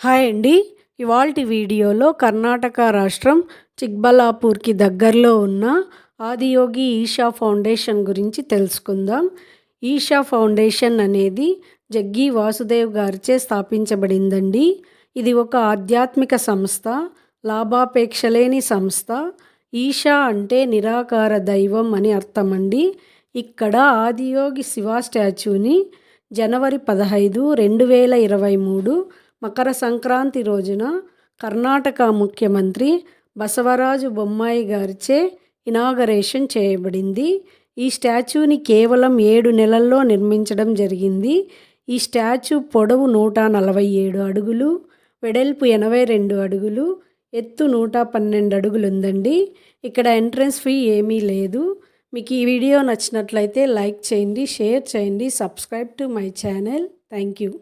Hi అండి. ఇవాల్టి వీడియోలో కర్ణాటక రాష్ట్రం చిక్బల్లాపూర్కి దగ్గరలో ఉన్న ఆదియోగి ఈషా ఫౌండేషన్ గురించి తెలుసుకుందాం. ఈషా ఫౌండేషన్ అనేది జగ్గి వాసుదేవ్ గారిచే స్థాపించబడిందండి. ఇది ఒక ఆధ్యాత్మిక సంస్థ, లాభాపేక్ష లేని సంస్థ. ఈషా అంటే నిరాకార దైవం అని అర్థమండి. ఇక్కడ ఆదియోగి శివ స్టాచ్యూని జనవరి 15, 2023 మకర సంక్రాంతి రోజున కర్ణాటక ముఖ్యమంత్రి బసవరాజు బొమ్మాయి గారిచే ఇనాగరేషన్ చేయబడింది. ఈ స్టాచ్యూని కేవలం 7 నెలల్లో నిర్మించడం జరిగింది. ఈ స్టాచ్యూ పొడవు 147 అడుగులు, వెడల్పు 82 అడుగులు, ఎత్తు 112 అడుగులు ఉందండి. ఇక్కడ ఎంట్రన్స్ ఫీ ఏమీ లేదు. మీకు ఈ వీడియో నచ్చినట్లయితే లైక్ చేయండి, షేర్ చేయండి, subscribe to my channel. Thank you.